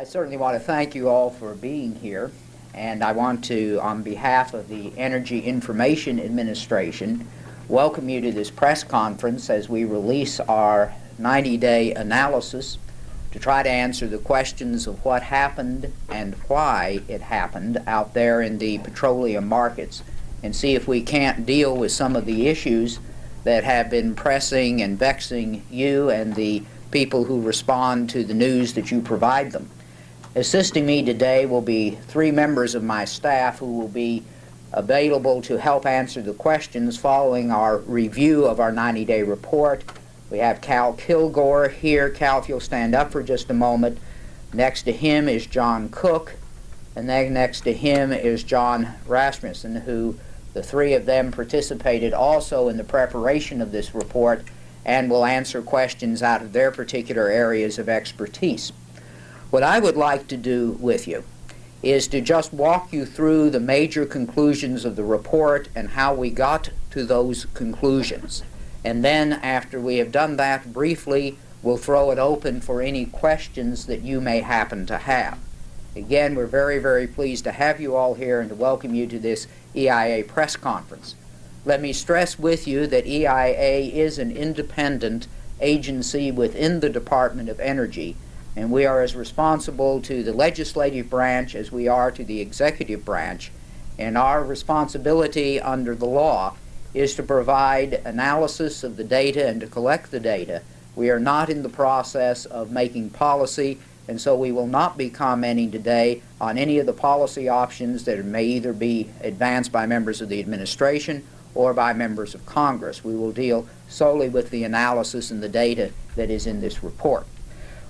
I certainly want to thank you all for being here, and I want to, on behalf of the Energy Information Administration, welcome you to this press conference as we release our 90-day analysis to try to answer the questions of what happened and why it happened out there in the petroleum markets, and see if we can't deal with some of the issues that have been pressing and vexing you and the people who respond to the news that you provide them. Assisting me today will be three members of my staff who will be available to help answer the questions following our review of our 90-day report. We have Cal Kilgore here. Cal, if you'll stand up for just a moment. Next to him is John Cook, and then next to him is John Rasmussen, who the three of them participated also in the preparation of this report and will answer questions out of their particular areas of expertise. What I would like to do with you is to just walk you through the major conclusions of the report and how we got to those conclusions. And then after we have done that briefly, we'll throw it open for any questions that you may happen to have. Again, we're very, very pleased to have you all here and to welcome you to this EIA press conference. Let me stress with you that EIA is an independent agency within the Department of Energy, and we are as responsible to the legislative branch as we are to the executive branch, and our responsibility under the law is to provide analysis of the data and to collect the data. We are not in the process of making policy, and so we will not be commenting today on any of the policy options that may either be advanced by members of the administration or by members of Congress. We will deal solely with the analysis and the data that is in this report.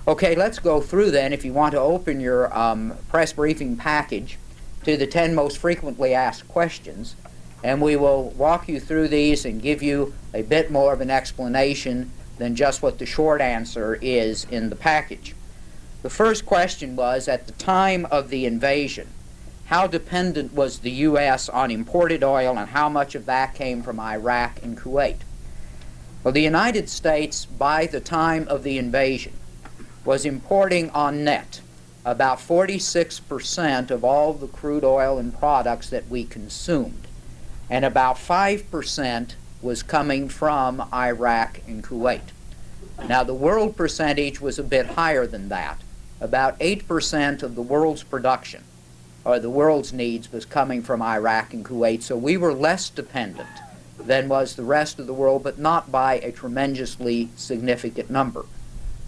Okay, let's go through then, if you want to open your press briefing package to the 10 most frequently asked questions, and we will walk you through these and give you a bit more of an explanation than just what the short answer is in the package. The first question was, at the time of the invasion, how dependent was the U.S. on imported oil and how much of that came from Iraq and Kuwait? Well, the United States, by the time of the invasion, was importing on net about 46% of all the crude oil and products that we consumed, and about 5% was coming from Iraq and Kuwait. Now, the world percentage was a bit higher than that. About 8% of the world's production, or the world's needs, was coming from Iraq and Kuwait, so we were less dependent than was the rest of the world, but not by a tremendously significant number.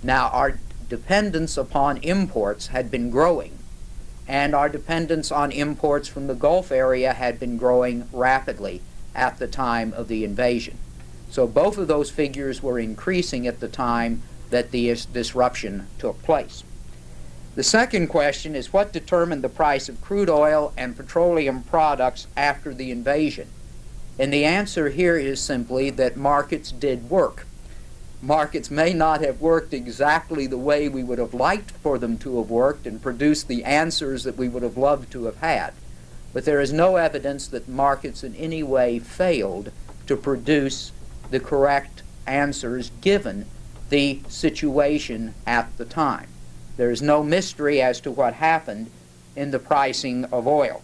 Now, our dependence upon imports had been growing, and our dependence on imports from the Gulf area had been growing rapidly at the time of the invasion. So both of those figures were increasing at the time that the disruption took place. The second question is, what determined the price of crude oil and petroleum products after the invasion? And the answer here is simply that markets did work. Markets may not have worked exactly the way we would have liked for them to have worked and produced the answers that we would have loved to have had. But there is no evidence that markets in any way failed to produce the correct answers given the situation at the time. There is no mystery as to what happened in the pricing of oil.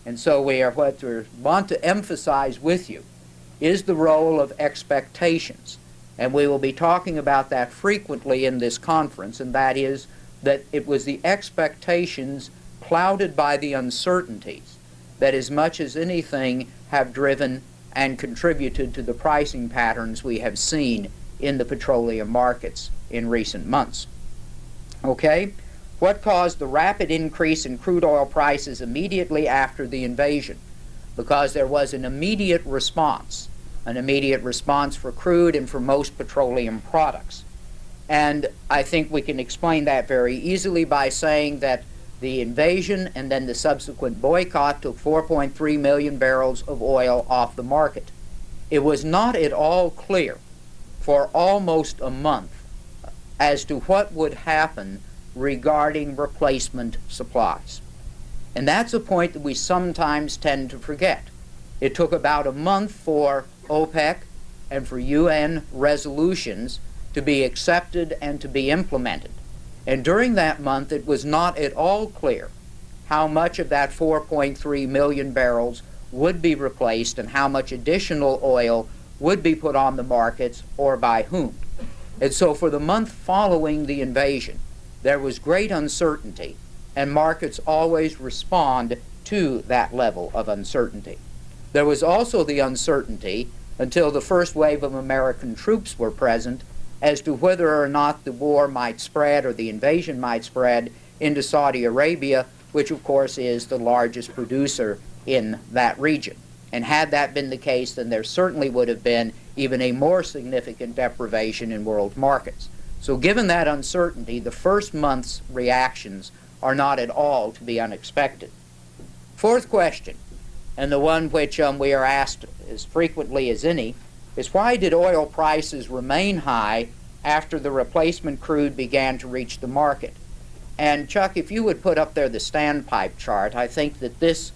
And so what we want to emphasize with you is the role of expectations. And we will be talking about that frequently in this conference, and that is that it was the expectations clouded by the uncertainties that, as much as anything, have driven and contributed to the pricing patterns we have seen in the petroleum markets in recent months. Okay, what caused the rapid increase in crude oil prices immediately after the invasion? Because there was an immediate response for crude and for most petroleum products. And I think we can explain that very easily by saying that the invasion and then the subsequent boycott took 4.3 million barrels of oil off the market. It was not at all clear for almost a month as to what would happen regarding replacement supplies. And that's a point that we sometimes tend to forget. It took about a month for OPEC and for UN resolutions to be accepted and to be implemented. And during that month, it was not at all clear how much of that 4.3 million barrels would be replaced and how much additional oil would be put on the markets or by whom. And so for the month following the invasion, there was great uncertainty, and markets always respond to that level of uncertainty. There was also the uncertainty until the first wave of American troops were present as to whether or not the war might spread or the invasion might spread into Saudi Arabia, which of course is the largest producer in that region. And had that been the case, then there certainly would have been even a more significant deprivation in world markets. So given that uncertainty, the first month's reactions are not at all to be unexpected. Fourth question, and the one which we are asked as frequently as any, is why did oil prices remain high after the replacement crude began to reach the market? And Chuck, if you would put up there the standpipe chart, I think that this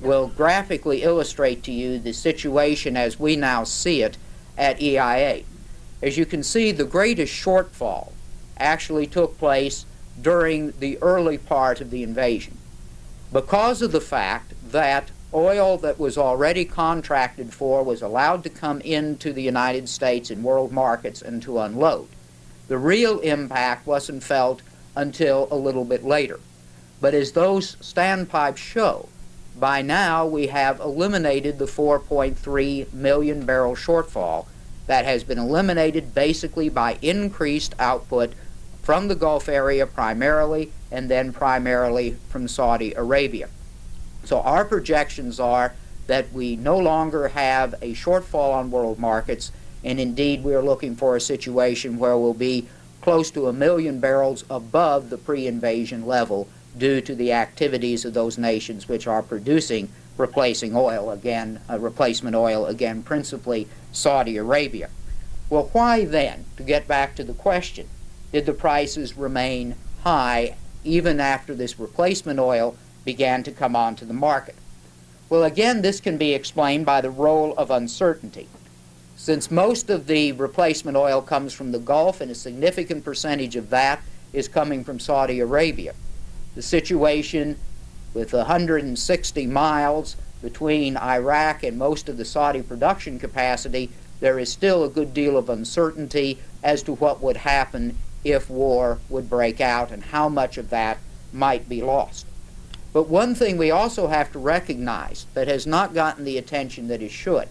will graphically illustrate to you the situation as we now see it at EIA. As you can see, the greatest shortfall actually took place during the early part of the invasion because of the fact that oil that was already contracted for was allowed to come into the United States in world markets and to unload. The real impact wasn't felt until a little bit later. But as those standpipes show, by now we have eliminated the 4.3 million barrel shortfall that has been eliminated basically by increased output from the Gulf area primarily, and then primarily from Saudi Arabia. So our projections are that we no longer have a shortfall on world markets, and indeed we are looking for a situation where we'll be close to 1 million barrels above the pre-invasion level due to the activities of those nations which are producing replacement oil, again principally Saudi Arabia. Well, why then, to get back to the question, did the prices remain high even after this replacement oil began to come onto the market? Well, again, this can be explained by the role of uncertainty. Since most of the replacement oil comes from the Gulf and a significant percentage of that is coming from Saudi Arabia, the situation with 160 miles between Iraq and most of the Saudi production capacity, there is still a good deal of uncertainty as to what would happen if war would break out and how much of that might be lost. But one thing we also have to recognize that has not gotten the attention that it should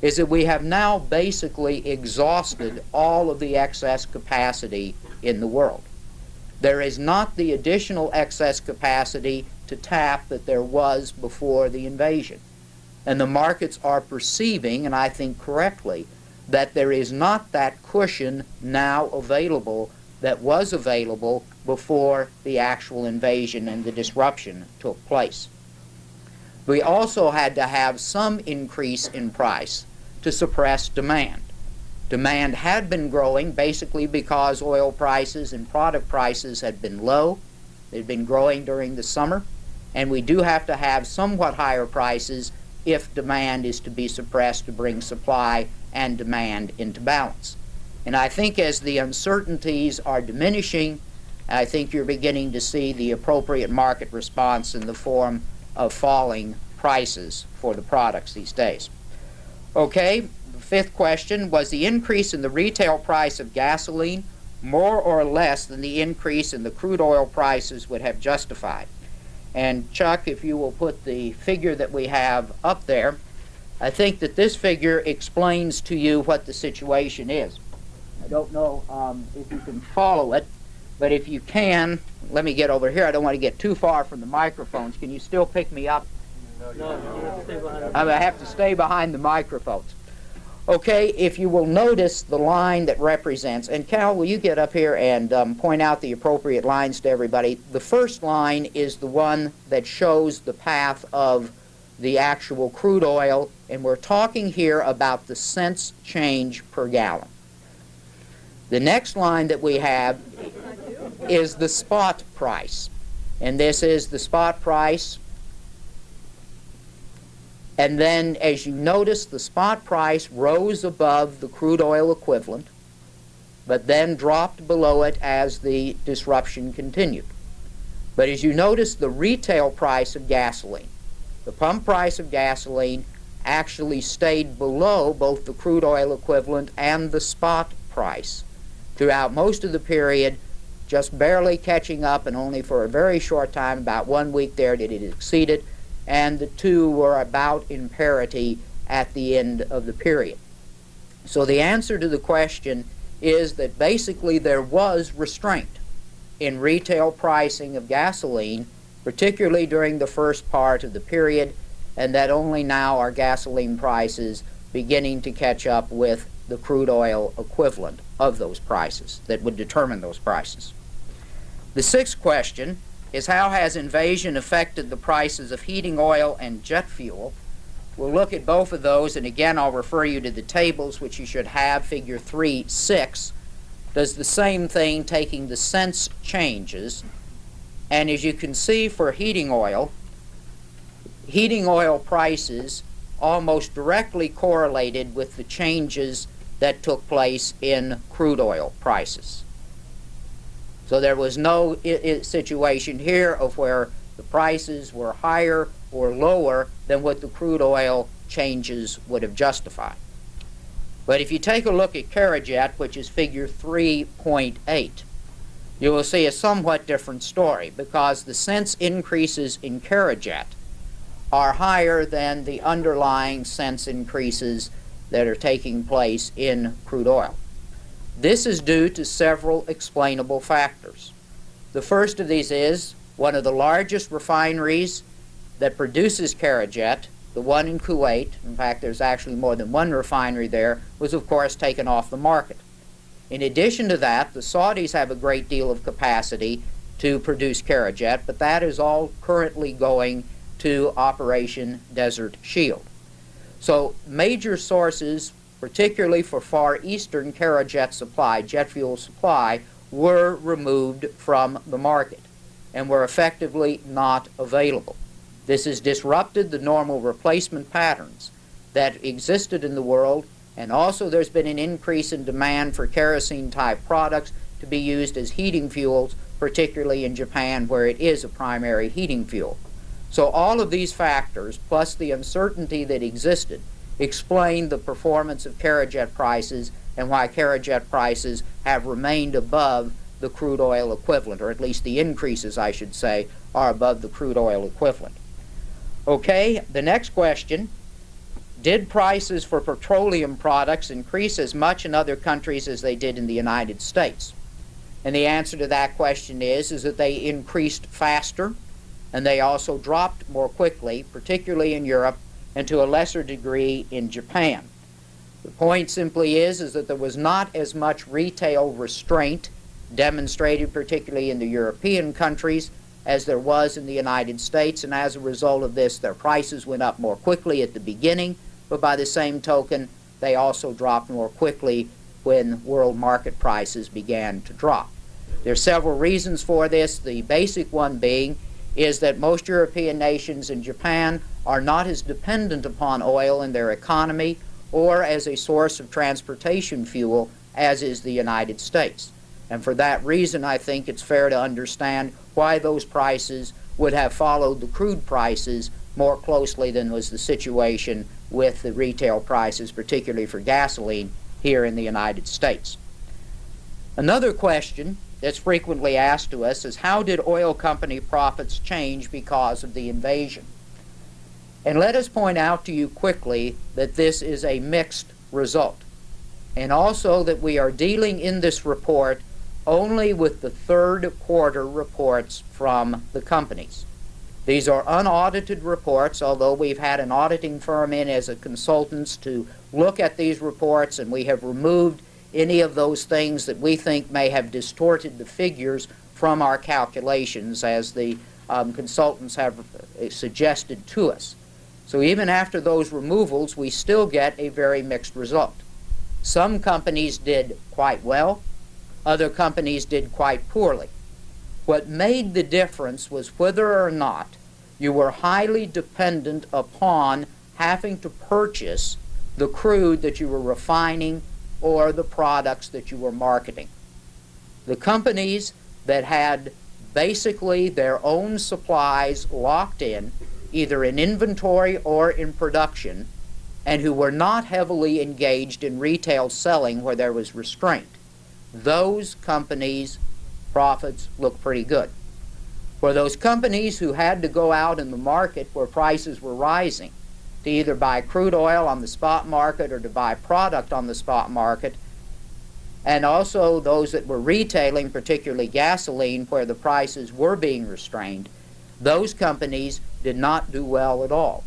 is that we have now basically exhausted all of the excess capacity in the world. There is not the additional excess capacity to tap that there was before the invasion. And the markets are perceiving, and I think correctly, that there is not that cushion now available that was available before the actual invasion and the disruption took place. We also had to have some increase in price to suppress demand. Demand had been growing basically because oil prices and product prices had been low. They'd been growing during the summer, and we do have to have somewhat higher prices if demand is to be suppressed to bring supply and demand into balance. And I think as the uncertainties are diminishing, I think you're beginning to see the appropriate market response in the form of falling prices for the products these days. Okay, the fifth question, was the increase in the retail price of gasoline more or less than the increase in the crude oil prices would have justified? And Chuck, if you will put the figure that we have up there, I think that this figure explains to you what the situation is. I don't know if you can follow it, but if you can, let me get over here. I don't want to get too far from the microphones. Can you still pick me up? No, I have to stay behind the microphones. Okay, if you will notice the line that represents, and Cal, will you get up here and point out the appropriate lines to everybody? The first line is the one that shows the path of the actual crude oil, and we're talking here about the cents change per gallon. The next line that we have is the spot price, and this is the spot price. And then, as you notice, the spot price rose above the crude oil equivalent. but then dropped below it as the disruption continued. But as you notice, the retail price of gasoline, the pump price of gasoline, actually stayed below both the crude oil equivalent and the spot price throughout most of the period, just barely catching up, and only for a very short time, about 1 week there, did it exceed it, and the two were about in parity at the end of the period. So the answer to the question is that basically there was restraint in retail pricing of gasoline, particularly during the first part of the period, and that only now are gasoline prices beginning to catch up with the crude oil equivalent of those prices that would determine those prices. The sixth question is, how has invasion affected the prices of heating oil and jet fuel? We'll look at both of those, and again I'll refer you to the tables, which you should have. Figure 3.6 does the same thing, taking the cents changes, and as you can see for heating oil prices almost directly correlated with the changes that took place in crude oil prices. So there was no situation here of where the prices were higher or lower than what the crude oil changes would have justified. But if you take a look at Carajet, which is figure 3.8, you will see a somewhat different story, because the cents increases in Carajet are higher than the underlying cents increases that are taking place in crude oil. This is due to several explainable factors. The first of these is one of the largest refineries that produces Carajet, the one in Kuwait, in fact there's actually more than one refinery there, was of course taken off the market. In addition to that, the Saudis have a great deal of capacity to produce Carajet, but that is all currently going to Operation Desert Shield. So major sources, particularly for Far Eastern Carajet supply, jet fuel supply, were removed from the market and were effectively not available. This has disrupted the normal replacement patterns that existed in the world, and also there's been an increase in demand for kerosene-type products to be used as heating fuels, particularly in Japan, where it is a primary heating fuel. So all of these factors, plus the uncertainty that existed, explain the performance of Carajet prices and why Carajet prices have remained above the crude oil equivalent, or at least the increases, I should say, are above the crude oil equivalent. Okay, the next question, did prices for petroleum products increase as much in other countries as they did in the United States? And the answer to that question is that they increased faster, and they also dropped more quickly, particularly in Europe, and to a lesser degree in Japan. The point simply is that there was not as much retail restraint demonstrated, particularly in the European countries, as there was in the United States, and as a result of this, their prices went up more quickly at the beginning, but by the same token, they also dropped more quickly when world market prices began to drop. There are several reasons for this, the basic one being is that most European nations and Japan are not as dependent upon oil in their economy or as a source of transportation fuel as is the United States. And for that reason, I think it's fair to understand why those prices would have followed the crude prices more closely than was the situation with the retail prices, particularly for gasoline here in the United States. Another question that's frequently asked to us is, how did oil company profits change because of the invasion? And let us point out to you quickly that this is a mixed result, and also that we are dealing in this report only with the third quarter reports from the companies. These are unaudited reports, although we've had an auditing firm in as a consultants to look at these reports, and we have removed any of those things that we think may have distorted the figures from our calculations, as the consultants have suggested to us. So even after those removals, we still get a very mixed result. Some companies did quite well, other companies did quite poorly. What made the difference was whether or not you were highly dependent upon having to purchase the crude that you were refining or the products that you were marketing. The companies that had basically their own supplies locked in, either in inventory or in production, and who were not heavily engaged in retail selling where there was restraint, those companies' profits look pretty good. For those companies who had to go out in the market where prices were rising to either buy crude oil on the spot market or to buy product on the spot market, and also those that were retailing, particularly gasoline, where the prices were being restrained, those companies did not do well at all.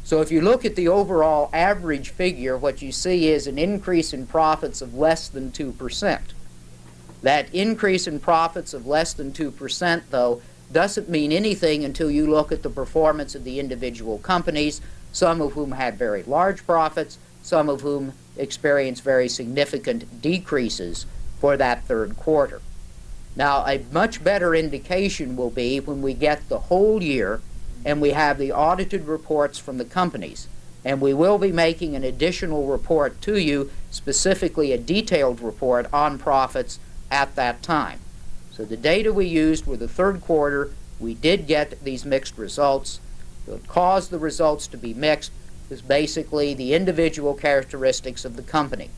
So if you look at the overall average figure, what you see is an increase in profits of less than 2%. That increase in profits of less than 2%, though, doesn't mean anything until you look at the performance of the individual companies, some of whom had very large profits, some of whom experienced very significant decreases for that third quarter. Now, a much better indication will be when we get the whole year and we have the audited reports from the companies. And we will be making an additional report to you, specifically a detailed report on profits at that time. So the data we used were the third quarter. We did get these mixed results. What caused the results to be mixed is basically the individual characteristics of the company.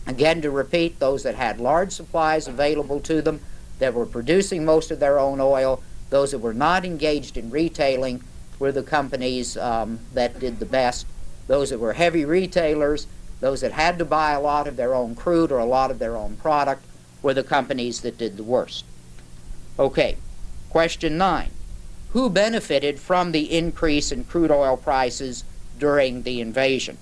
Again, to repeat, those that had large supplies available to them, that were producing most of their own oil, those that were not engaged in retailing were the companies that did the best. Those that were heavy retailers, those that had to buy a lot of their own crude or a lot of their own product, were the companies that did the worst. Okay, question 9. Who benefited from the increase in crude oil prices during the invasion?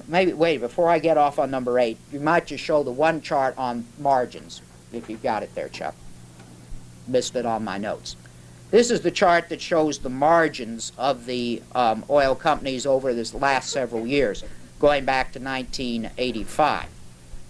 Maybe, wait, before I get off on number 8, you might just show the one chart on margins, if you've got it there, Chuck. Missed it on my notes. This is the chart that shows the margins of the oil companies over this last several years, going back to 1985.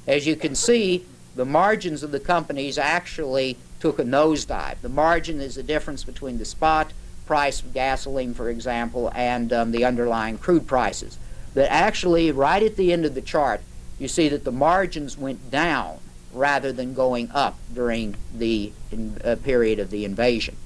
As you can see, the margins of the companies actually took a nosedive. The margin is the difference between the spot price of gasoline, for example, and the underlying crude prices. That actually, right at the end of the chart, you see that the margins went down rather than going up during the period of the invasion.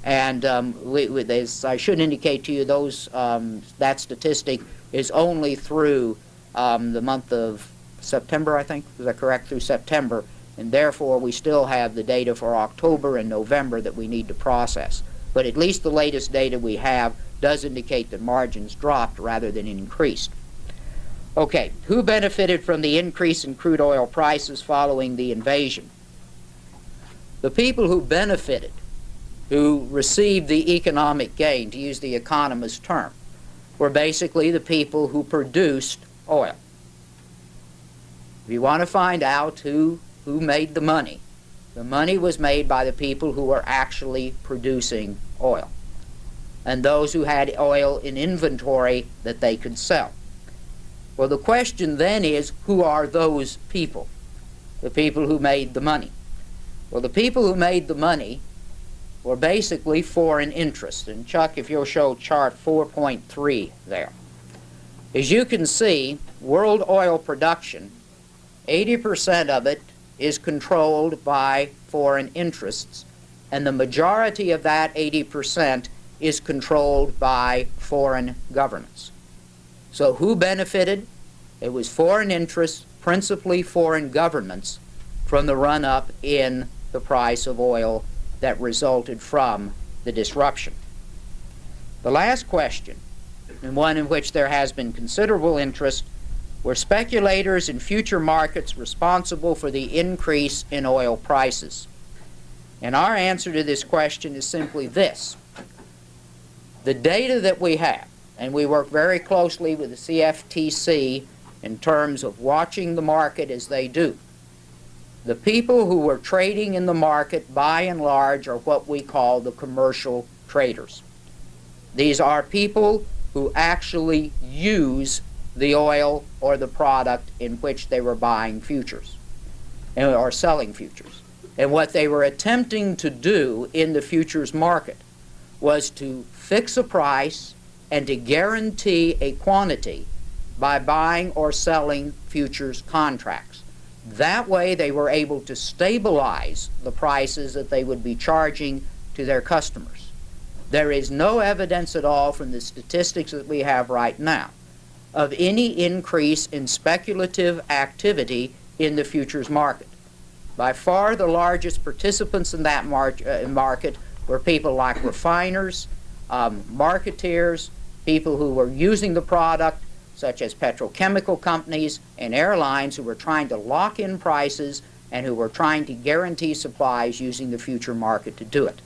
And I should indicate to you that statistic is only through the month of September, I think. Is that correct? Through September. And therefore, we still have the data for October and November that we need to process. But at least the latest data we have does indicate that margins dropped rather than increased. Okay, who benefited from the increase in crude oil prices following the invasion? The people who benefited, who received the economic gain, to use the economist's term, were basically the people who produced oil. If you want to find out who made the money was made by the people who were actually producing oil, and those who had oil in inventory that they could sell. Well, the question then is, who are those people? The people who made the money. Well, the people who made the money were basically foreign interests. And Chuck, if you'll show chart 4.3 there. As you can see, world oil production, 80% of it is controlled by foreign interests, and the majority of that 80% is controlled by foreign governments. So who benefited? It was foreign interests, principally foreign governments, from the run-up in the price of oil that resulted from the disruption. The last question, and one in which there has been considerable interest, were speculators in future markets responsible for the increase in oil prices? And our answer to this question is simply this. The data that we have, and we work very closely with the CFTC in terms of watching the market as they do. The people who were trading in the market, by and large, are what we call the commercial traders. These are people who actually use the oil or the product in which they were buying futures or selling futures. And what they were attempting to do in the futures market was to fix a price and to guarantee a quantity by buying or selling futures contracts. That way they were able to stabilize the prices that they would be charging to their customers. There is no evidence at all from the statistics that we have right now of any increase in speculative activity in the futures market. By far the largest participants in that market were people like refiners, marketeers, people who were using the product, such as petrochemical companies and airlines who were trying to lock in prices and who were trying to guarantee supplies using the future market to do it.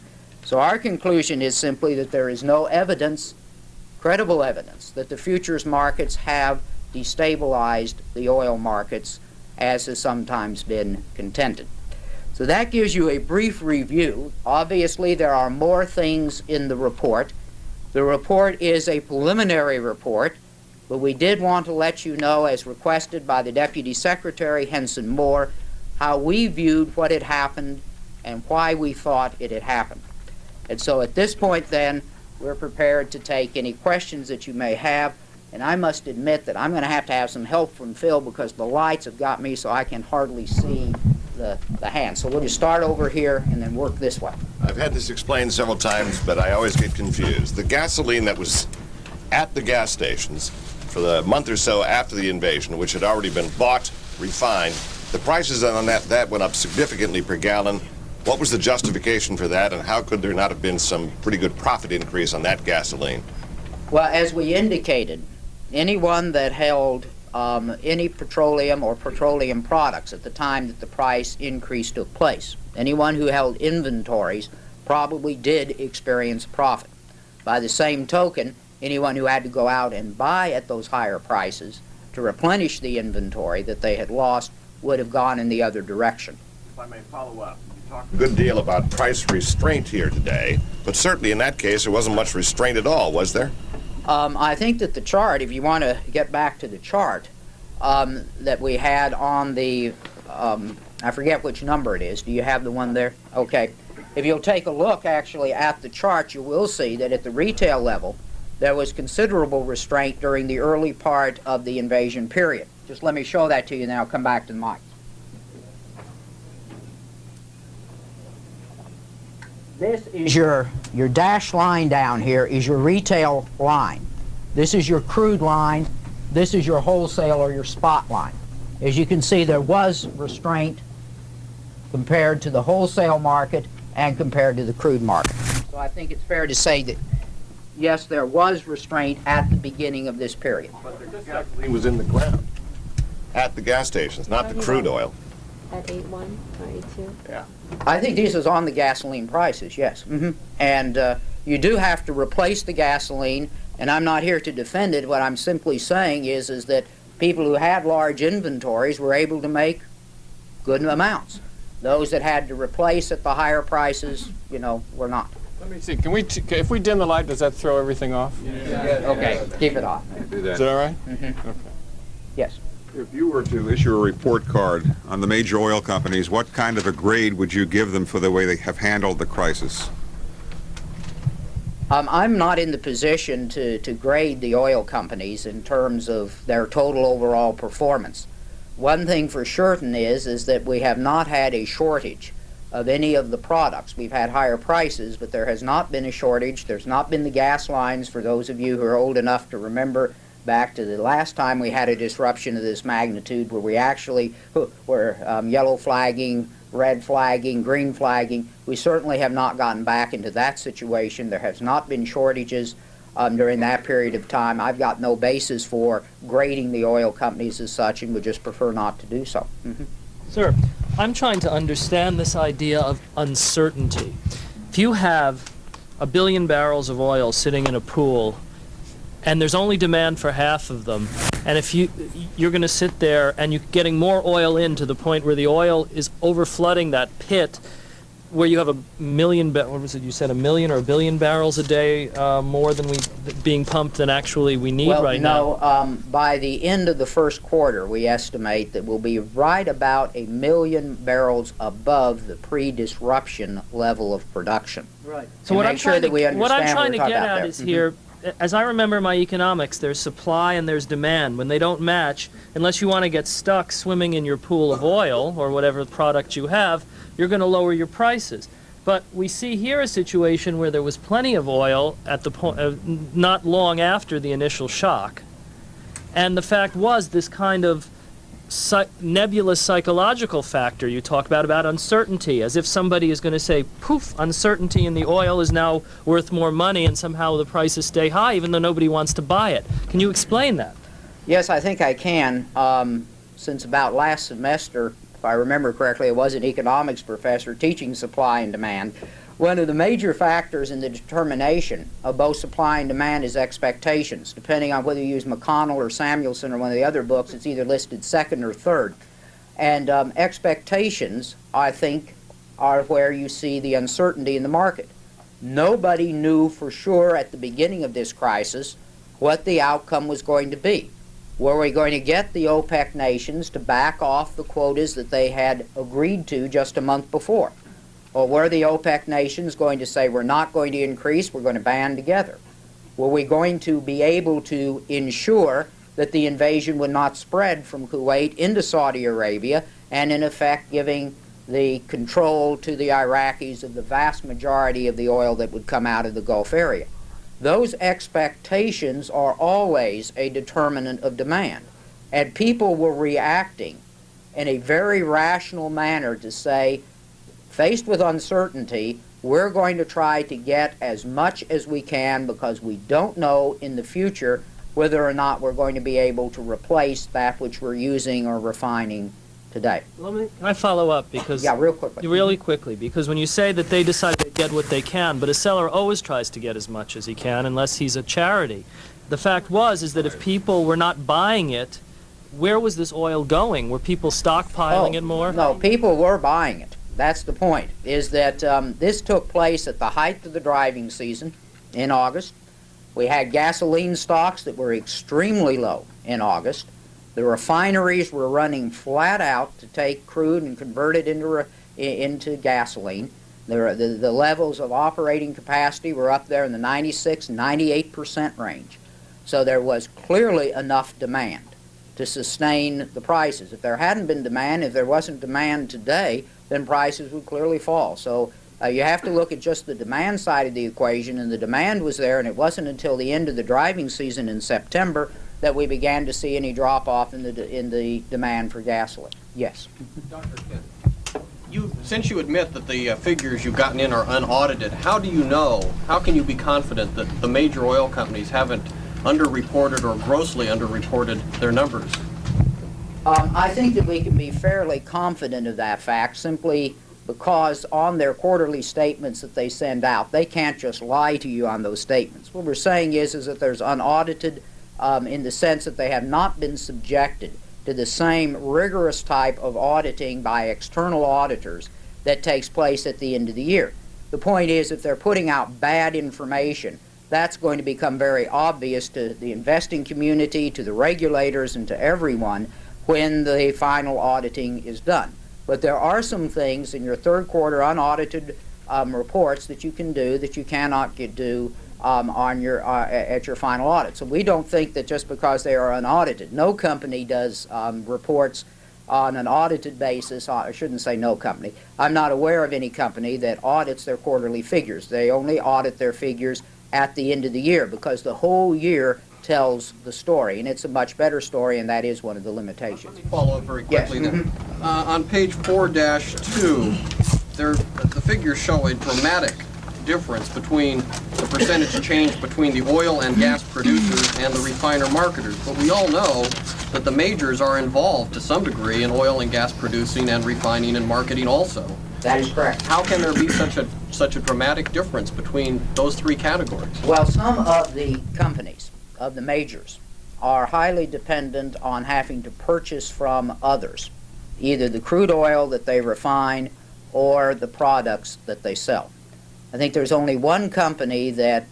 So our conclusion is simply that there is no evidence, credible evidence, that the futures markets have destabilized the oil markets, as has sometimes been contended. So that gives you a brief review. Obviously, there are more things in the report. The report is a preliminary report, but we did want to let you know, as requested by the Deputy Secretary Henson Moore, how we viewed what had happened and why we thought it had happened. And so at this point then, we're prepared to take any questions that you may have. And I must admit that I'm going to have some help from Phil because the lights have got me so I can hardly see the hands. So we'll just start over here and then work this way. I've had this explained several times, but I always get confused. The gasoline that was at the gas stations for the month or so after the invasion, which had already been bought, refined, the prices on that went up significantly per gallon. What was the justification for that, and how could there not have been some pretty good profit increase on that gasoline? Well, as we indicated, anyone that held any petroleum or petroleum products at the time that the price increase took place, anyone who held inventories probably did experience profit. By the same token, anyone who had to go out and buy at those higher prices to replenish the inventory that they had lost would have gone in the other direction. If I may follow up, you talked a good deal about price restraint here today, but certainly in that case there wasn't much restraint at all, was there? I think that the chart, if you want to get back to the chart that we had on the, I forget which number it is. Do you have the one there? Okay. If you'll take a look actually at the chart, you will see that at the retail level, there was considerable restraint during the early part of the invasion period. Just let me show that to you, and then I'll come back to the mic. This is your dashed line down here is your retail line. This is your crude line. This is your wholesale or your spot line. As you can see, there was restraint compared to the wholesale market and compared to the crude market. So I think it's fair to say that, yes, there was restraint at the beginning of this period. But the gasoline was in the ground at the gas stations, not the crude oil. At 8.1 or 8.2? Yeah. I think this is on the gasoline prices, yes. And you do have to replace the gasoline, and I'm not here to defend it. What I'm simply saying is that people who had large inventories were able to make good amounts. Those that had to replace at the higher prices, you know, were not. Let me see. Can we, if we dim the light, does that throw everything off? Yeah. Okay, keep it off. Is that all right? Okay. Yes. If you were to issue a report card on the major oil companies, what kind of a grade would you give them for the way they have handled the crisis? I'm not in the position to grade the oil companies in terms of their total overall performance. One thing for certain is that we have not had a shortage of any of the products. We've had higher prices, but there has not been a shortage. There's not been the gas lines, for those of you who are old enough to remember back to the last time we had a disruption of this magnitude, where we actually were yellow flagging, red flagging, green flagging. We certainly have not gotten back into that situation. There has not been shortages during that period of time. I've got no basis for grading the oil companies as such, and would just prefer not to do so. Sir, I'm trying to understand this idea of uncertainty. If you have 1 billion barrels of oil sitting in a pool, and there's only demand for half of them, and if you're going to sit there and you're getting more oil in to the point where the oil is overflooding that pit, where you have 1 million, what was it you said, 1 million or 1 billion barrels a day more than being pumped than actually we need right now? Well, no, by the end of the first quarter, we estimate that we'll be right about 1 million barrels above the pre-disruption level of production. Right. So what I'm trying to get at is here, as I remember my economics, there's supply and there's demand. When they don't match, unless you want to get stuck swimming in your pool of oil or whatever product you have, you're going to lower your prices. But we see here a situation where there was plenty of oil at the point, not long after the initial shock. And the fact was, this kind of nebulous psychological factor you talk about uncertainty, as if somebody is going to say, poof, uncertainty in the oil is now worth more money and somehow the prices stay high even though nobody wants to buy it. Can you explain that? Yes, I think I can. Since about last semester, if I remember correctly, I was an economics professor teaching supply and demand. One of the major factors in the determination of both supply and demand is expectations. Depending on whether you use McConnell or Samuelson or one of the other books, it's either listed second or third. And expectations, I think, are where you see the uncertainty in the market. Nobody knew for sure at the beginning of this crisis what the outcome was going to be. Were we going to get the OPEC nations to back off the quotas that they had agreed to just a month before? Or were the OPEC nations going to say, we're not going to increase, we're going to band together? Were we going to be able to ensure that the invasion would not spread from Kuwait into Saudi Arabia and in effect giving the control to the Iraqis of the vast majority of the oil that would come out of the Gulf area? Those expectations are always a determinant of demand. And people were reacting in a very rational manner to say, faced with uncertainty, we're going to try to get as much as we can because we don't know in the future whether or not we're going to be able to replace that which we're using or refining today. Can I follow up? Because yeah, real quickly. Really quickly, because when you say that they decide to get what they can, but a seller always tries to get as much as he can unless he's a charity. The fact is that if people were not buying it, where was this oil going? Were people stockpiling it more? No, people were buying it. That's the point, is that this took place at the height of the driving season in August. We had gasoline stocks that were extremely low in August. The refineries were running flat out to take crude and convert it into gasoline. The levels of operating capacity were up there in the 96, 98% range. So there was clearly enough demand to sustain the prices. If there hadn't been demand, if there wasn't demand today, then prices would clearly fall. So you have to look at just the demand side of the equation, and the demand was there, and it wasn't until the end of the driving season in September that we began to see any drop-off in the demand for gasoline. Yes? Dr. Kent, since you admit that the figures you've gotten in are unaudited, how can you be confident that the major oil companies haven't underreported or grossly underreported their numbers? I think that we can be fairly confident of that fact simply because on their quarterly statements that they send out, they can't just lie to you on those statements. What we're saying is that there's unaudited in the sense that they have not been subjected to the same rigorous type of auditing by external auditors that takes place at the end of the year. The point is, if they're putting out bad information, that's going to become very obvious to the investing community, to the regulators, and to everyone when the final auditing is done. But there are some things in your third quarter unaudited reports that you can do that you cannot do at your final audit. So we don't think that just because they are unaudited, no company does reports on an audited basis. I shouldn't say no company. I'm not aware of any company that audits their quarterly figures. They only audit their figures at the end of the year because the whole year tells the story, and it's a much better story, and that is one of the limitations. Let me follow up very quickly yes. then. On page 4-2, the figures show a dramatic difference between the percentage change between the oil and gas producers and the refiner marketers. But we all know that the majors are involved to some degree in oil and gas producing and refining and marketing also. That is correct. How can there be such a dramatic difference between those three categories? Well, some of the companies, of the majors, are highly dependent on having to purchase from others, either the crude oil that they refine or the products that they sell. I think there's only one company that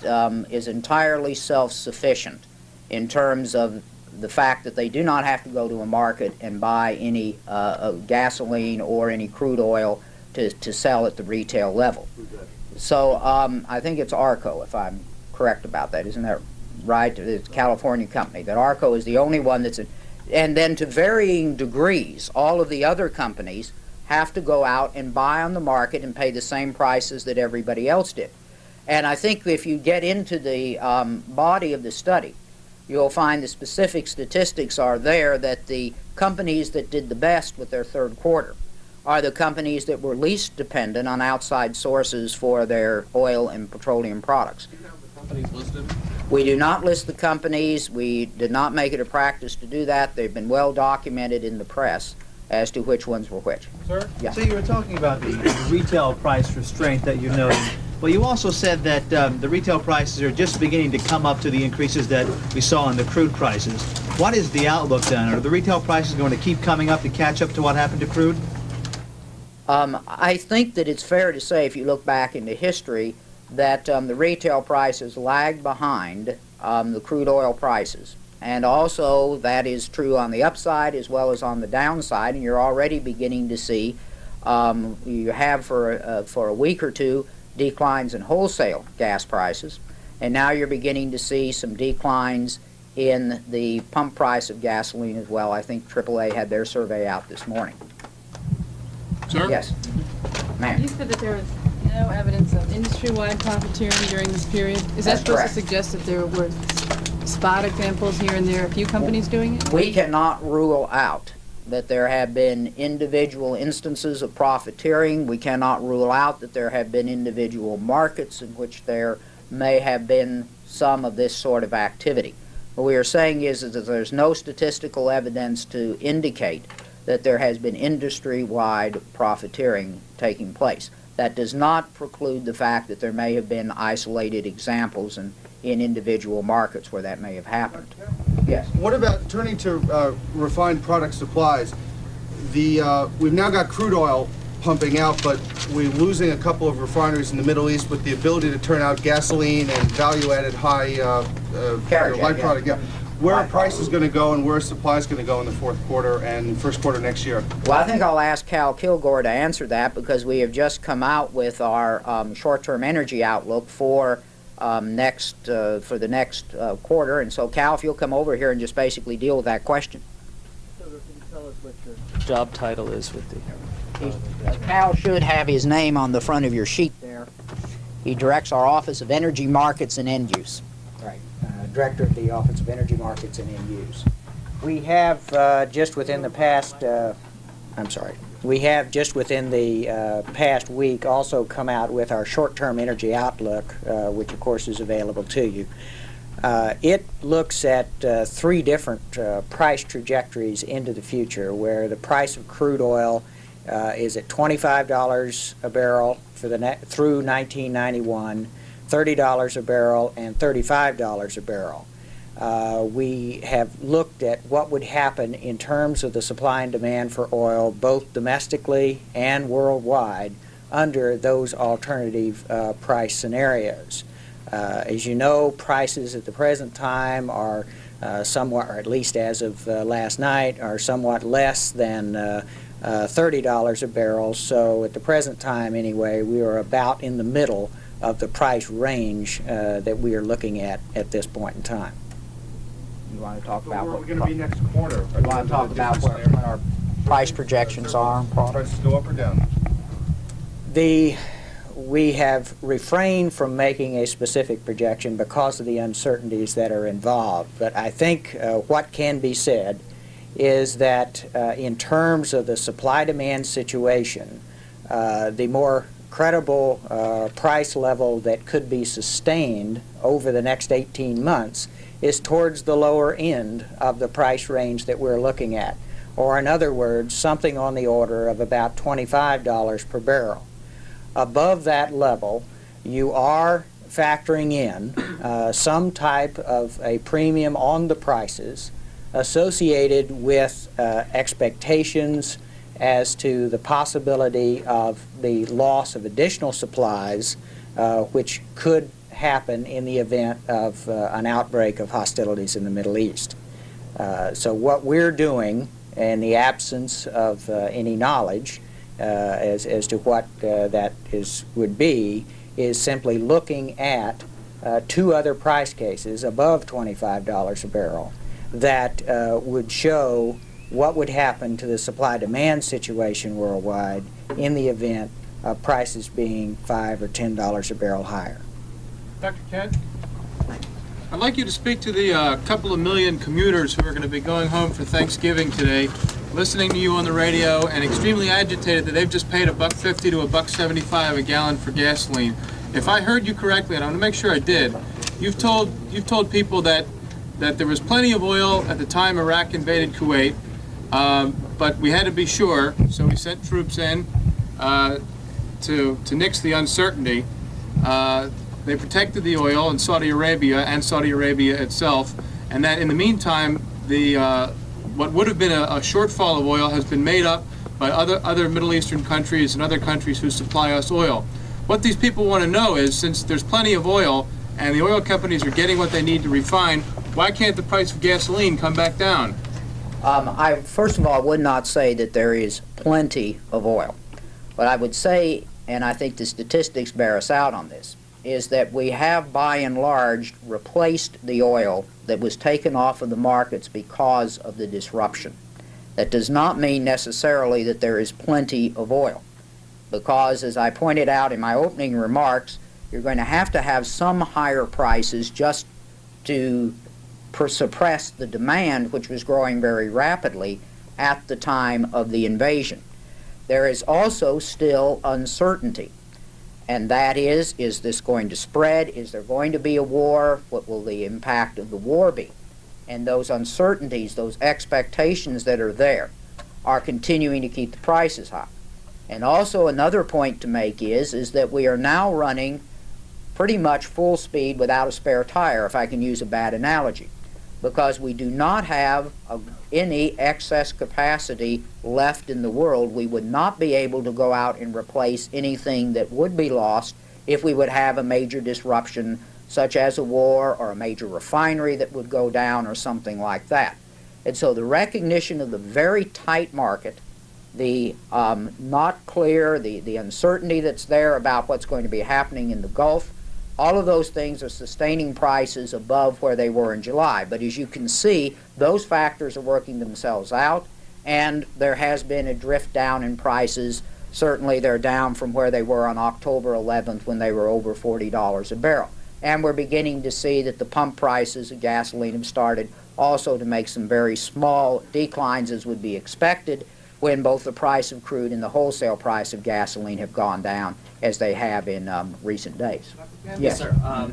is entirely self-sufficient in terms of the fact that they do not have to go to a market and buy any gasoline or any crude oil to sell at the retail level. So I think it's Arco, if I'm correct about that, isn't that? right? It's a California company. That ARCO is the only one that's, and then to varying degrees, all of the other companies have to go out and buy on the market and pay the same prices that everybody else did. And I think if you get into the body of the study, you'll find the specific statistics are there that the companies that did the best with their third quarter are the companies that were least dependent on outside sources for their oil and petroleum products. Do you have the companies listed? We do not list the companies. We did not make it a practice to do that. They've been well documented in the press as to which ones were which. Sir? Yeah. So you were talking about the retail price restraint that you're noting. Well, you also said that the retail prices are just beginning to come up to the increases that we saw in the crude prices. What is the outlook then? Are the retail prices going to keep coming up to catch up to what happened to crude? I think that it's fair to say, if you look back into history, that the retail prices lagged behind the crude oil prices. And also that is true on the upside as well as on the downside, and you're already beginning to see, you have for a week or two, declines in wholesale gas prices, and now you're beginning to see some declines in the pump price of gasoline as well. I think AAA had their survey out this morning. Sir? Yes. Ma'am. You said that there was no evidence of industry-wide profiteering during this period. Is that That's supposed correct. to suggest that there were spot examples here and there, a few companies doing it? We cannot rule out that there have been individual instances of profiteering. We cannot rule out that there have been individual markets in which there may have been some of this sort of activity. What we are saying is that there's no statistical evidence to indicate that there has been industry-wide profiteering taking place. That does not preclude the fact that there may have been isolated examples in individual markets where that may have happened. Yes. What about turning to refined product supplies? We've now got crude oil pumping out, but we're losing a couple of refineries in the Middle East with the ability to turn out gasoline and value-added high light product. Yeah. Where are prices going to go and where are supplies going to go in the fourth quarter and first quarter next year? Well, I think I'll ask Cal Kilgore to answer that because we have just come out with our short-term energy outlook for the next quarter. And so, Cal, if you'll come over here and just basically deal with that question. So can you tell us what your job title is with the... Cal should have his name on the front of your sheet there. He directs our Office of Energy Markets and End Use. Right, Director of the Office of Energy Markets and End Use. We have just within the past, we have just within the past week also come out with our short-term energy outlook, which of course is available to you. It looks at three different price trajectories into the future, where the price of crude oil is at $25 a barrel for through 1991, $30 a barrel, and $35 a barrel. We have looked at what would happen in terms of the supply and demand for oil, both domestically and worldwide, under those alternative price scenarios. As you know, prices at the present time are somewhat, or at least as of last night, are somewhat less than $30 a barrel. So at the present time, anyway, we are about in the middle of the price range that we are looking at this point in time. You want to talk about Where are what we going to be next quarter? you want to talk about what our price projections are on products? Prices go up or down? We have refrained from making a specific projection because of the uncertainties that are involved. But I think what can be said is that in terms of the supply-demand situation, the more credible price level that could be sustained over the next 18 months is towards the lower end of the price range that we're looking at, or in other words, something on the order of about $25 per barrel. Above that level, you are factoring in some type of a premium on the prices associated with expectations as to the possibility of the loss of additional supplies, which could happen in the event of an outbreak of hostilities in the Middle East. So what we're doing, in the absence of any knowledge as to what that would be, is simply looking at two other price cases above $25 a barrel that would show what would happen to the supply-demand situation worldwide in the event of prices being $5 or $10 a barrel higher. Dr. Kent? I'd like you to speak to the couple of million commuters who are going to be going home for Thanksgiving today, listening to you on the radio, and extremely agitated that they've just paid $1.50 to $1.75 a gallon for gasoline. If I heard you correctly, and I want to make sure I did, you've told people that there was plenty of oil at the time Iraq invaded Kuwait, but we had to be sure, so we sent troops in to nix the uncertainty. They protected the oil in Saudi Arabia and Saudi Arabia itself, and that in the meantime, what would have been a shortfall of oil has been made up by other Middle Eastern countries and other countries who supply us oil. What these people want to know is, since there's plenty of oil and the oil companies are getting what they need to refine, why can't the price of gasoline come back down? First of all, would not say that there is plenty of oil. What I would say, and I think the statistics bear us out on this, is that we have by and large replaced the oil that was taken off of the markets because of the disruption. That does not mean necessarily that there is plenty of oil, because as I pointed out in my opening remarks, you're going to have some higher prices just to suppress the demand, which was growing very rapidly at the time of the invasion. There is also still uncertainty. And that is this going to spread? Is there going to be a war? What will the impact of the war be? And those uncertainties, those expectations that are there, are continuing to keep the prices high. And also another point to make is that we are now running pretty much full speed without a spare tire, if I can use a bad analogy, because we do not have any excess capacity left in the world. We would not be able to go out and replace anything that would be lost if we would have a major disruption, such as a war or a major refinery that would go down or something like that. And so the recognition of the very tight market, the not clear, the uncertainty that's there about what's going to be happening in the Gulf, all of those things are sustaining prices above where they were in July. But as you can see, those factors are working themselves out, and there has been a drift down in prices. Certainly they're down from where they were on October 11th when they were over $40 a barrel. And we're beginning to see that the pump prices of gasoline have started also to make some very small declines, as would be expected, when both the price of crude and the wholesale price of gasoline have gone down, as they have in recent days. Yes, sir.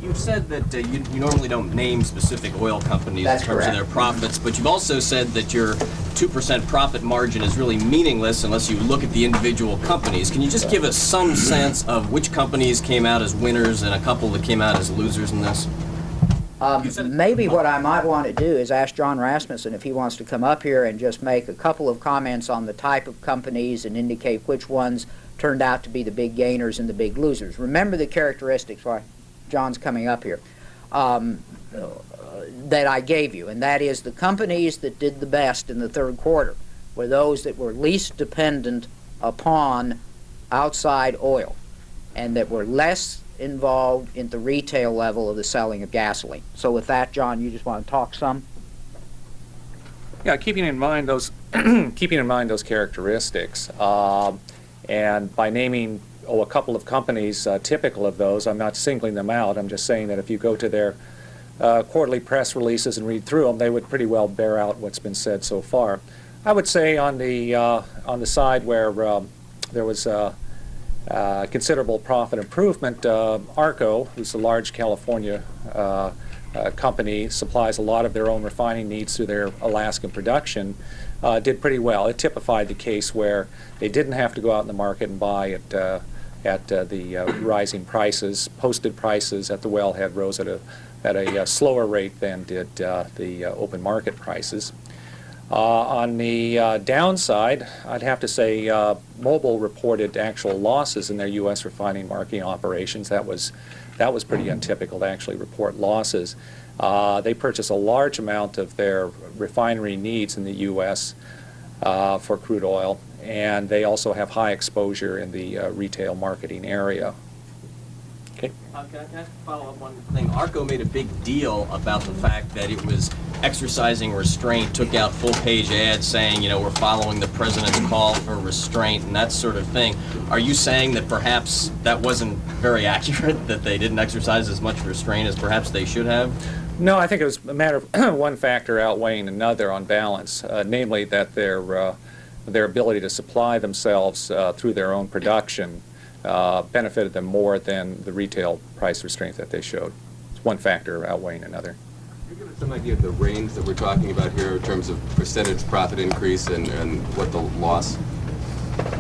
You've said that you normally don't name specific oil companies That's in terms correct. of their profits, but you've also said that your 2% profit margin is really meaningless unless you look at the individual companies. Can you just give us some sense of which companies came out as winners and a couple that came out as losers in this? Maybe what I might want to do is ask John Rasmussen if he wants to come up here and just make a couple of comments on the type of companies and indicate which ones turned out to be the big gainers and the big losers. Remember the characteristics, while John's coming up here, that I gave you, and that is the companies that did the best in the third quarter were those that were least dependent upon outside oil and that were less involved in the retail level of the selling of gasoline. So with that, John, you just want to talk some? Yeah, keeping in mind those characteristics, and by naming a couple of companies typical of those, I'm not singling them out. I'm just saying that if you go to their quarterly press releases and read through them, they would pretty well bear out what's been said so far. I would say on the side where there was considerable profit improvement, ARCO, who's a large California company, supplies a lot of their own refining needs through their Alaskan production, did pretty well. It typified the case where they didn't have to go out in the market and buy at the rising prices. Posted prices at the wellhead rose at a slower rate than did the open market prices. On the downside, I'd have to say Mobil reported actual losses in their U.S. refining marketing operations. That was pretty untypical to actually report losses. They purchase a large amount of their refinery needs in the U.S. For crude oil, and they also have high exposure in the retail marketing area. Okay. Can I follow up one thing? ARCO made a big deal about the fact that it was exercising restraint, took out full-page ads saying, you know, we're following the president's call for restraint and that sort of thing. Are you saying that perhaps that wasn't very accurate, that they didn't exercise as much restraint as perhaps they should have? No, I think it was a matter of one factor outweighing another on balance, namely that their ability to supply themselves through their own production benefited them more than the retail price restraint that they showed. It's one factor outweighing another. Can you give us some idea of the range that we're talking about here in terms of percentage profit increase and what the loss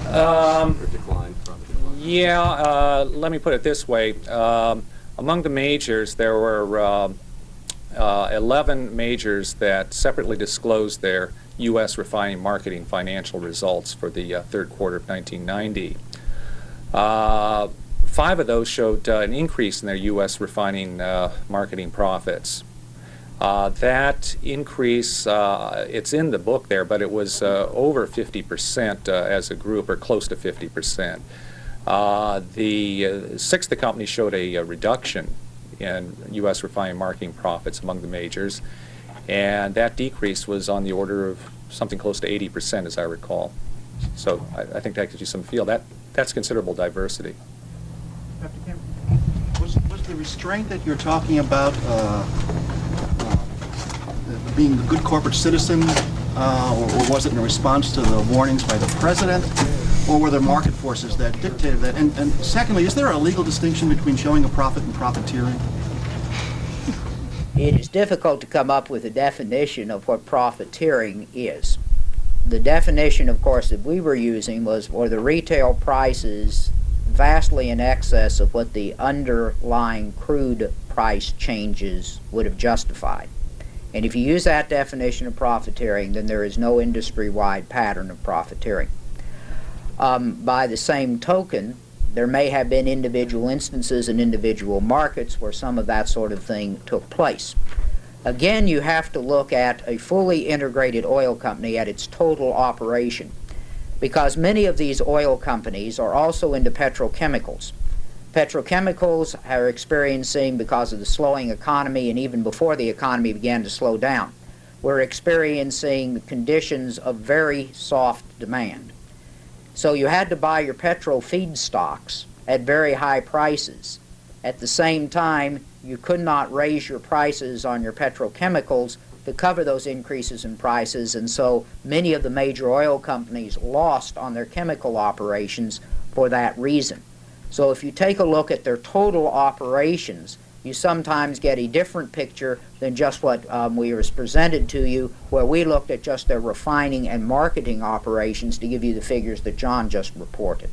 or decline, profit decline? Yeah, let me put it this way. Among the majors, there were 11 majors that separately disclosed their U.S. refining marketing financial results for the third quarter of 1990. 5 of those showed an increase in their U.S. refining marketing profits. That increase, it's in the book there, but it was over 50% as a group, or close to 50%. The 6 of the companies showed a reduction in U.S. refining marketing profits among the majors, and that decrease was on the order of something close to 80%, as I recall. So I think that gives you some feel. That's considerable diversity. Dr. Cameron, was the restraint that you're talking about being a good corporate citizen, or was it in response to the warnings by the president, or were there market forces that dictated that? And secondly, is there a legal distinction between showing a profit and profiteering? It is difficult to come up with a definition of what profiteering is. The definition, of course, that we were using were the retail prices vastly in excess of what the underlying crude price changes would have justified. And if you use that definition of profiteering, then there is no industry-wide pattern of profiteering. By the same token, there may have been individual instances in individual markets where some of that sort of thing took place. Again, you have to look at a fully integrated oil company at its total operation, because many of these oil companies are also into petrochemicals. Petrochemicals are experiencing, because of the slowing economy, and even before the economy began to slow down, we're experiencing conditions of very soft demand. So you had to buy your petrol feedstocks at very high prices. At the same time, you could not raise your prices on your petrochemicals to cover those increases in prices, and so many of the major oil companies lost on their chemical operations for that reason. So if you take a look at their total operations, you sometimes get a different picture than just what we was presented to you, where we looked at just their refining and marketing operations to give you the figures that John just reported.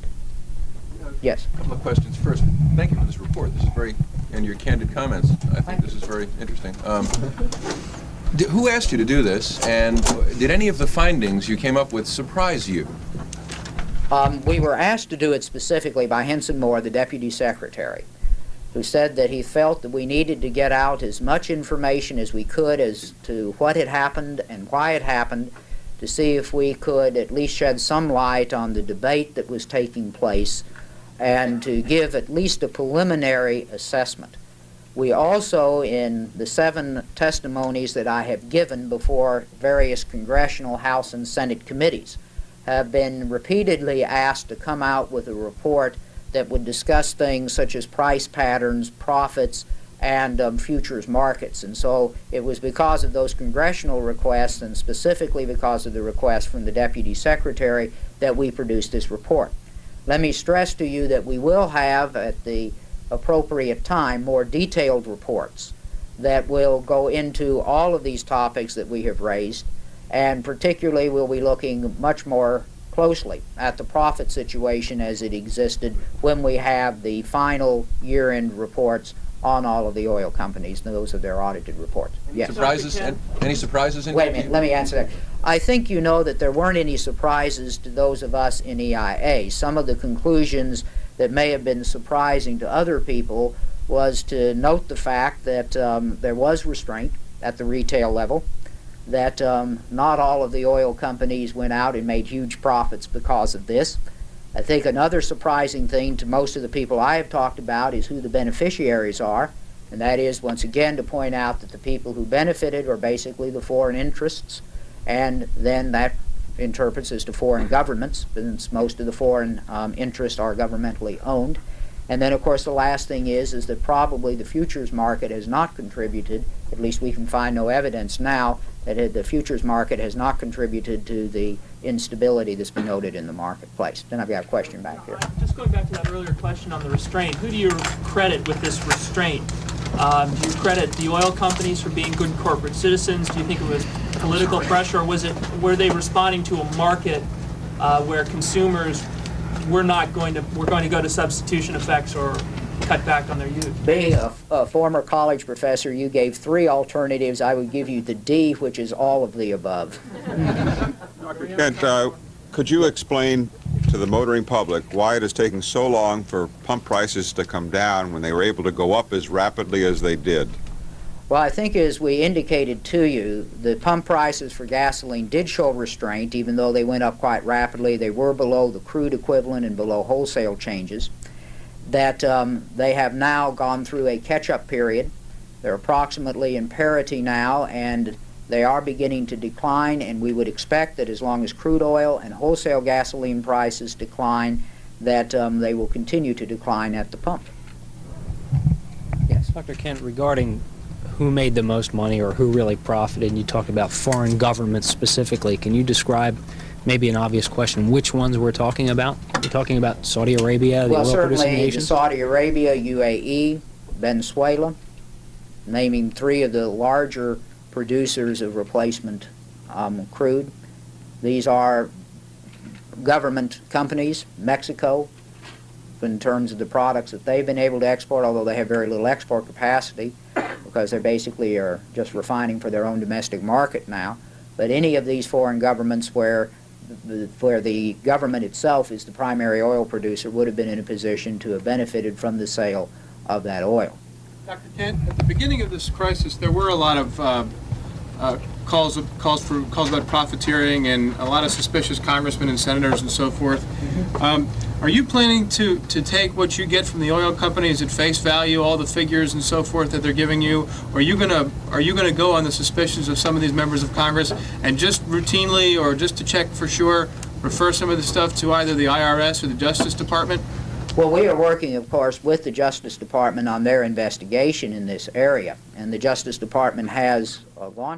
Yes? A couple of questions. First, thank you for this report. This is very, and your candid comments. I think this is very interesting. Who asked you to do this, and did any of the findings you came up with surprise you? We were asked to do it specifically by Henson Moore, the Deputy Secretary, who said that he felt that we needed to get out as much information as we could as to what had happened and why it happened, to see if we could at least shed some light on the debate that was taking place and to give at least a preliminary assessment. We also, in the 7 testimonies that I have given before various congressional House and Senate committees, have been repeatedly asked to come out with a report that would discuss things such as price patterns, profits, and futures markets. And so it was because of those congressional requests, and specifically because of the request from the Deputy Secretary, that we produced this report. Let me stress to you that we will have, at the appropriate time, more detailed reports that will go into all of these topics that we have raised, and particularly we'll be looking much more closely at the profit situation as it existed when we have the final year-end reports on all of the oil companies. Those are their audited reports. Yes. Surprises? Any surprises? Wait a minute, let me answer that. I think you know that there weren't any surprises to those of us in EIA. Some of the conclusions that may have been surprising to other people was to note the fact that there was restraint at the retail level, that not all of the oil companies went out and made huge profits because of this, I think another surprising thing to most of the people I have talked about is who the beneficiaries are, and that is, once again, to point out that the people who benefited are basically the foreign interests, and then that interprets as to foreign governments, since most of the foreign interests are governmentally owned. And then, of course, the last thing is that probably the futures market has not contributed, at least we can find no evidence now, that the futures market has not contributed to the instability that's been noted in the marketplace. Then I've got a question back here. Just going back to that earlier question on the restraint, who do you credit with this restraint? Do you credit the oil companies for being good corporate citizens? Do you think it was political pressure, or were they responding to a market where consumers were going to go to substitution effects or cut back on their use? Being a former college professor, you gave 3 alternatives. I would give you the D, which is all of the above. Dr. Kent, could you explain to the motoring public why it is taking so long for pump prices to come down when they were able to go up as rapidly as they did? Well, I think as we indicated to you, the pump prices for gasoline did show restraint, even though they went up quite rapidly. They were below the crude equivalent and below wholesale changes. That they have now gone through a catch-up period. They're approximately in parity now, and they are beginning to decline, and we would expect that as long as crude oil and wholesale gasoline prices decline, that they will continue to decline at the pump. Yes. Dr. Kent, regarding who made the most money or who really profited, and you talked about foreign governments specifically, can you describe, maybe an obvious question, which ones we're talking about? We're talking about Saudi Arabia, the oil-producing nations? Saudi Arabia, UAE, Venezuela, naming 3 of the larger producers of replacement crude. These are government companies. Mexico, in terms of the products that they've been able to export, although they have very little export capacity because they basically are just refining for their own domestic market now. But any of these foreign governments where the government itself is the primary oil producer would have been in a position to have benefited from the sale of that oil. Dr. Kent, at the beginning of this crisis, there were a lot of calls about profiteering and a lot of suspicious congressmen and senators and so forth. Are you planning to take what you get from the oil companies at face value, all the figures and so forth that they're giving you? Or are you gonna go on the suspicions of some of these members of Congress and just routinely, or just to check for sure, refer some of the stuff to either the IRS or the Justice Department? Well, we are working, of course, with the Justice Department on their investigation in this area, and the Justice Department has launched